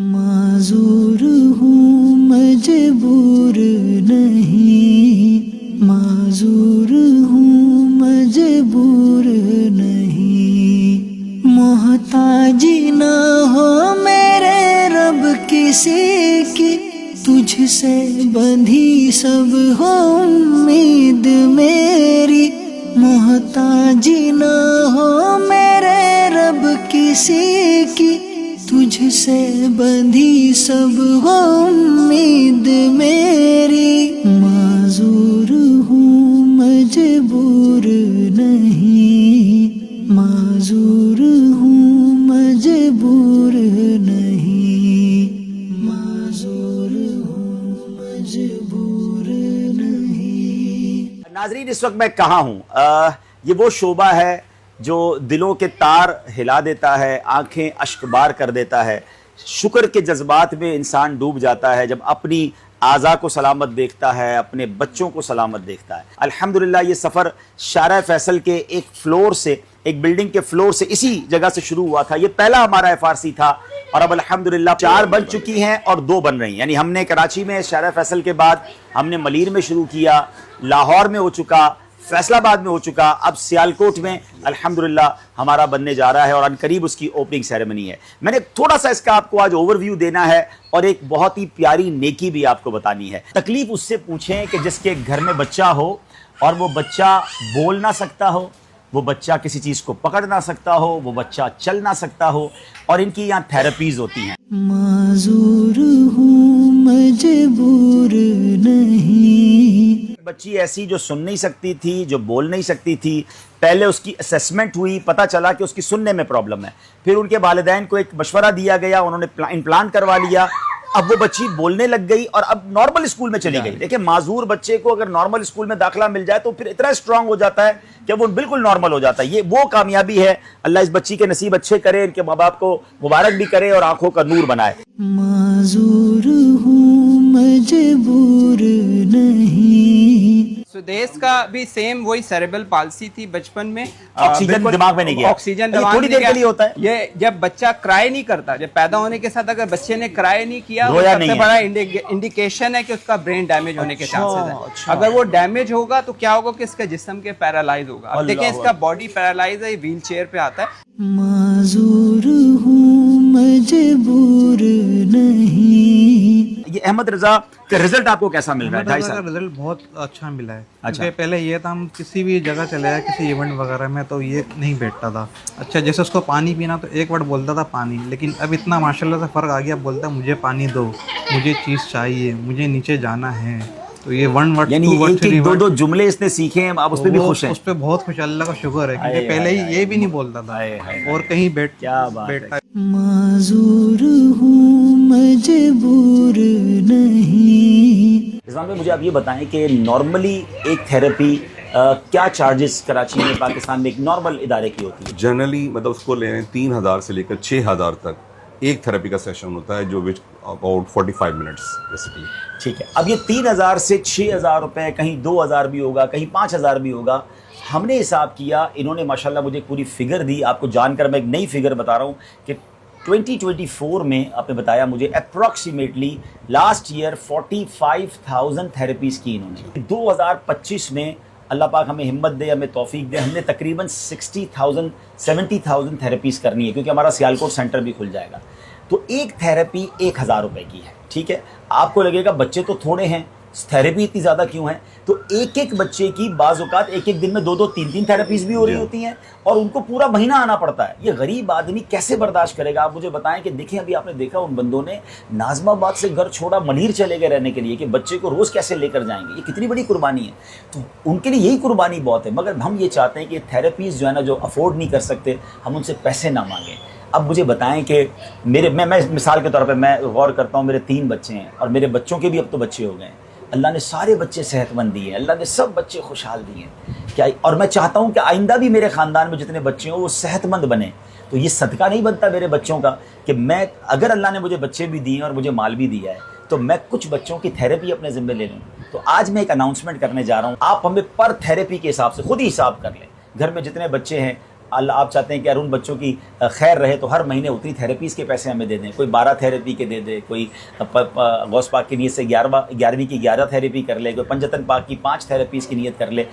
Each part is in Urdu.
معذور ہوں مجبور نہیں، معذور ہوں مجبور نہیں، محتاجی نہ ہو میرے رب کسی کی، تجھ سے بندھی سب ہو امید میری، محتاجی نہ ہو میرے رب کسی کی، تجھ سے بندھی سب ہو امید میری، معذور ہوں مجبور نہیں، معذور ہوں مجبور نہیں، معذور ہوں مجبور نہیں۔ ناظرین، اس وقت میں کہاں ہوں؟ یہ وہ شعبہ ہے جو دلوں کے تار ہلا دیتا ہے، آنکھیں اشک بار کر دیتا ہے، شکر کے جذبات میں انسان ڈوب جاتا ہے جب اپنی اعضاء کو سلامت دیکھتا ہے، اپنے بچوں کو سلامت دیکھتا ہے۔ الحمدللہ یہ سفر شارع فیصل کے ایک فلور سے، ایک بلڈنگ کے فلور سے، اسی جگہ سے شروع ہوا تھا۔ یہ پہلا ہمارا FRC تھا اور اب الحمدللہ 4 بن چکی ہیں اور 2 بن رہی ہیں۔ یعنی ہم نے کراچی میں شارع فیصل کے بعد ہم نے ملیر میں شروع کیا، لاہور میں ہو چکا، فیصل آباد میں ہو چکا، اب سیالکوٹ میں الحمدللہ ہمارا بننے جا رہا ہے اور عنقریب اس کی اوپننگ سیریمنی ہے۔ میں نے تھوڑا سا اس کا آپ کو آج اوور ویو دینا ہے اور ایک بہت ہی پیاری نیکی بھی آپ کو بتانی ہے۔ تکلیف اس سے پوچھیں کہ جس کے گھر میں بچہ ہو اور وہ بچہ بول نہ سکتا ہو، وہ بچہ کسی چیز کو پکڑ نہ سکتا ہو، وہ بچہ چل نہ سکتا ہو، اور ان کی یہاں تھیراپیز ہوتی ہیں۔ معذور ہوں مجبور نہیں۔ بچی ایسی جو سن نہیں سکتی تھی، جو بول نہیں سکتی تھی، پہلے اس کی اسیسمنٹ ہوئی، پتہ چلا کہ اس کی سننے میں پرابلم ہے، پھر ان کے والدین کو ایک مشورہ دیا گیا، انہوں نے امپلانٹ کروا لیا، اب وہ بچی بولنے لگ گئی اور اب نارمل اسکول میں چلی گئی۔ دیکھیں، معذور بچے کو اگر نارمل اسکول میں داخلہ مل جائے تو پھر اتنا اسٹرانگ ہو جاتا ہے کہ وہ بالکل نارمل ہو جاتا ہے۔ یہ وہ کامیابی ہے، اللہ اس بچی کے نصیب اچھے کرے، ان کے ماں باپ کو مبارک بھی کرے اور آنکھوں کا نور بنائے۔ معذور ہوں مجبور نہیں۔ سدیس کا بھی سیم وہی سیریبل پالسی تھی بچپن میں، آکسیجن دماغ میں نہیں گیا، آکسیجن دماغ تھوڑی دیر کے لیے ہوتا ہے۔ یہ جب بچہ کرائے نہیں کرتا، جب پیدا ہونے کے ساتھ اگر بچے نے کرائے نہیں کیا، رویا سب نہیں سے ہے، بڑا انڈیکیشن ہے کہ اس کا برین ڈیمیج ہونے کے چانسز ہیں۔ اگر وہ ڈیمیج ہوگا تو کیا ہوگا کہ اس کا جسم کے پیرالائز ہوگا۔ اب دیکھیں، اس کا باڈی پیرالائز ہے، یہ ویل چیئر پہ آتا ہے۔ معذور ہوں مجبور نہیں۔ یہ احمد رضا کا رزلٹ آپ کو کیسا مل رہا ہے؟ 2.5 کا سال رزلٹ بہت اچھا ملا ہے۔ کیونکہ پہلے یہ تھا، ہم کسی بھی جگہ چلے جائے، کسی ایونٹ وغیرہ میں، تو یہ نہیں بیٹھتا تھا۔ اچھا، جیسے اس کو پانی پینا تو ایک ورڈ بولتا تھا پانی، لیکن اب اتنا ماشاءاللہ سے فرق آ گیا، بولتا ہے مجھے پانی دو، مجھے چیز چاہیے، مجھے نیچے جانا ہے۔ تو یہ 1 ورڈ، یعنی 2 ورڈ، 3 ورڈ، 2 جملے اس نے سیکھے ہیں، آپ اس پہ بھی خوش ہیں؟ اس پہ بہت خوش، اللہ کا شکر ہے، کیونکہ پہلے ہی یہ بھی نہیں بولتا تھا اور کہیں بیٹھتا۔ معذور ہوں مجبور نہیں۔ رضوان بھائی، مجھے آپ یہ بتائیں کہ نارملی ایک تھیراپی کیا چارجز کراچی میں، پاکستان میں ایک نارمل ادارے کی ہوتی ہے؟ جنرلی مطلب اس کو لے 3000 سے لے کر 6000 تک ایک تھراپی کا سیشن ہوتا ہے، جو وچ اباؤٹ 45 منٹس بیسیکلی۔ ٹھیک ہے، اب یہ 3000 سے 6000 روپے، کہیں 2000 بھی ہوگا، کہیں 5000 بھی ہوگا۔ ہم نے حساب کیا، انہوں نے ماشاءاللہ مجھے پوری فگر دی، آپ کو جان کر میں ایک نئی فگر بتا رہا ہوں کہ 2024 میں آپ نے بتایا مجھے اپروکسیمیٹلی لاسٹ ایئر 45,000 تھراپیز کی انہوں نے۔ 2025 میں اللہ پاک ہمیں ہمت دے، ہمیں توفیق دے، ہم نے تقریباً 70,000 تھراپیز کرنی ہے، کیونکہ ہمارا سیالکوٹ سینٹر بھی کھل جائے گا۔ تو ایک تھراپی 1000 روپے کی ہے، ٹھیک ہے؟ آپ کو لگے گا بچے تو تھوڑے ہیں، تھراپی اتنی زیادہ کیوں ہے؟ تو ایک بچے کی بعض اوقات ایک دن میں 2 3 تھراپیز بھی ہو رہی ہوتی ہیں، اور ان کو پورا مہینہ آنا پڑتا ہے۔ یہ غریب آدمی کیسے برداشت کرے گا؟ آپ مجھے بتائیں کہ دیکھیں، ابھی آپ نے دیکھا ان بندوں نے ناظم آباد سے گھر چھوڑا، ملیر چلے گئے رہنے کے لیے کہ بچے کو روز کیسے لے کر جائیں گے۔ یہ کتنی بڑی قربانی ہے، تو ان کے لیے یہی قربانی بہت ہے۔ مگر ہم یہ چاہتے ہیں کہ تھراپیز جو ہے نا، جو افورڈ نہیں کر سکتے، ہم ان سے پیسے نہ مانگیں۔ اب مجھے بتائیں کہ میں مثال کے طور پہ میں غور کرتا ہوں، میرے 3 بچے ہیں اور میرے بچوں کے بھی اب تو بچے ہو گئے ہیں۔ اللہ نے سارے بچے صحت مند دیے ہیں، اللہ نے سب بچے خوشحال دیے ہیں کیا، اور میں چاہتا ہوں کہ آئندہ بھی میرے خاندان میں جتنے بچے ہوں وہ صحت مند بنیں۔ تو یہ صدقہ نہیں بنتا میرے بچوں کا کہ میں، اگر اللہ نے مجھے بچے بھی دیے اور مجھے مال بھی دیا ہے، تو میں کچھ بچوں کی تھراپی اپنے ذمہ لے لوں۔ تو آج میں ایک اناؤنسمنٹ کرنے جا رہا ہوں، آپ ہمیں پر تھراپی کے حساب سے خود ہی حساب کر لیں، گھر میں جتنے بچے ہیں اللہ آپ چاہتے ہیں کہ یار ان بچوں کی خیر رہے تو ہر مہینے اتنی تھیراپیز کے پیسے ہمیں دے دیں, کوئی 12 تھیراپی کے دے دے, کوئی غوث پاک کی نیت سے 11ویں کی 11 تھیراپی کر لے, کوئی پنجتن پاک کی 5 تھیراپیز کی نیت کر لے,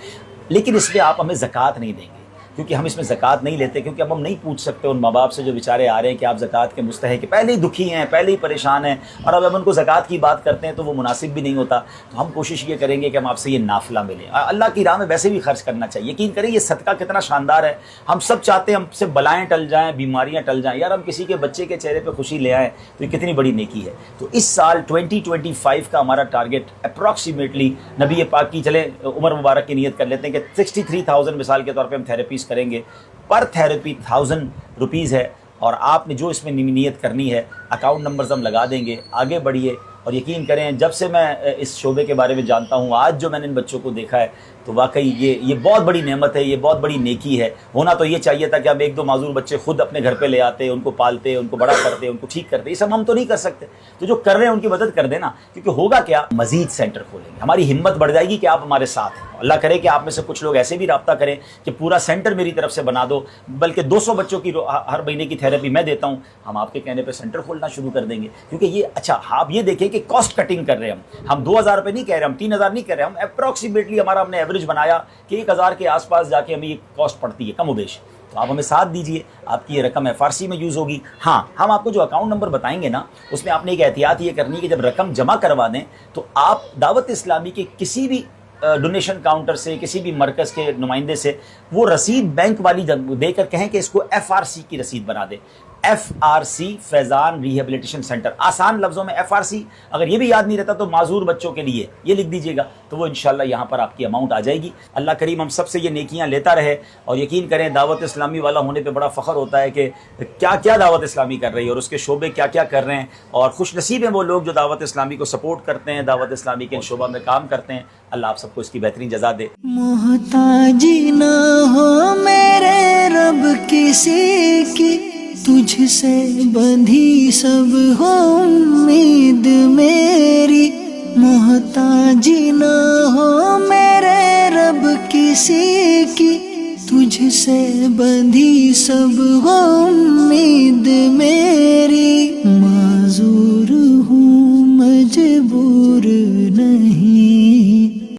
لیکن اس میں آپ ہمیں زکوٰۃ نہیں دیں گے, کیونکہ ہم اس میں زکوٰۃ نہیں لیتے, کیونکہ اب ہم نہیں پوچھ سکتے ان ماں باپ سے جو بیچارے آ رہے ہیں کہ آپ زکوٰۃ کے مستحق ہیں, پہلے ہی دکھی ہیں, پہلے ہی پریشان ہیں, اور اب ان کو زکوٰۃ کی بات کرتے ہیں تو وہ مناسب بھی نہیں ہوتا. تو ہم کوشش یہ کریں گے کہ ہم آپ سے یہ نافلہ ملے, اللہ کی راہ میں ویسے بھی خرچ کرنا چاہیے. یقین کریں یہ صدقہ کتنا شاندار ہے. ہم سب چاہتے ہیں ہم سے بلائیں ٹل جائیں, بیماریاں ٹل جائیں, یار ہم کسی کے بچے کے چہرے پہ خوشی لے آئیں تو یہ کتنی بڑی نیکی ہے. تو اس سال 2025 کا ہمارا ٹارگیٹ اپروکسیمیٹلی نبی پاک کی, چلے عمر مبارک کی نیت کر لیتے ہیں کہ 63,000 مثال کے طور پہ ہم تھیراپیز کریں گے. پر تھیراپی 1000 روپیز ہے, اور آپ نے جو اس میں نیت کرنی ہے اکاؤنٹ نمبرز ہم لگا دیں گے. آگے بڑھیے, اور یقین کریں جب سے میں اس شعبے کے بارے میں جانتا ہوں, آج جو میں نے ان بچوں کو دیکھا ہے تو واقعی یہ بہت بڑی نعمت ہے, یہ بہت بڑی نیکی ہے. ہونا تو یہ چاہیے تھا کہ اب 1-2 معذور بچے خود اپنے گھر پہ لے آتے, ان کو پالتے, ان کو بڑا کرتے, ان کو ٹھیک کرتے. یہ سب ہم تو نہیں کر سکتے, تو جو کر رہے ہیں ان کی مدد کر دینا, کیونکہ ہوگا کیا, مزید سینٹر کھولیں گے, ہماری ہمت بڑھ جائے گی کہ آپ ہمارے ساتھ ہیں. اللہ کرے کہ آپ میں سے کچھ لوگ ایسے بھی رابطہ کریں کہ پورا سینٹر میری طرف سے بنا دو, بلکہ 200 بچوں کی ہر مہینے کی تھیراپی میں دیتا ہوں, ہم آپ کے کہنے پہ سینٹر کھولنا شروع کر دیں گے. کیونکہ یہ اچھا آپ یہ دیکھیں کہ کاسٹ کٹنگ کر رہے ہیں ہم 2,000 روپے نہیں کہہ رہے, ہم 3,000 نہیں کہہ رہے, ہم اپروکسیمیٹلی ہمارا ہم نے ایوریج بنایا کہ 1,000 کے آس پاس جا کے ہمیں یہ کاسٹ پڑتی ہے کم و بیش. تو آپ ہمیں ساتھ دیجئے, آپ کی یہ رقم FRC میں یوز ہوگی. ہاں ہم آپ کو جو اکاؤنٹ نمبر بتائیں گے نا, اس میں آپ نے ایک احتیاط یہ کرنی ہے کہ جب رقم جمع کروا دیں تو آپ دعوت اسلامی کے کسی بھی ڈونیشن کاؤنٹر سے, کسی بھی مرکز کے نمائندے سے وہ رسید بینک والی دے کر کہیں کہ اس کو FRC کی رسید بنا دے. FRC فیضان ریہیبلیٹیشن سینٹر, آسان لفظوں میں FRC. اگر یہ بھی یاد نہیں رہتا تو معذور بچوں کے لیے یہ لکھ دیجیے گا, تو وہ انشاءاللہ یہاں پر آپ کی اماؤنٹ آ جائے گی. اللہ کریم ہم سب سے یہ نیکیاں لیتا رہے, اور یقین کریں دعوت اسلامی والا ہونے پہ بڑا فخر ہوتا ہے کہ کیا کیا دعوت اسلامی کر رہی ہے اور اس کے شعبے کیا کیا کر رہے ہیں, اور خوش نصیب ہیں وہ لوگ جو دعوت اسلامی کو سپورٹ کرتے ہیں, دعوت اسلامی کے شعبہ میں کام کرتے ہیں. اللہ آپ سب کو اس کی بہترین جزا دے. محتاجی نہ ہو میرے رب کسی کی, تجھ سے بندھی سب ہو امید میری. محتاجی نہ ہو میرے رب کسی کی, تجھ سے بندھی سب ہو امید میری.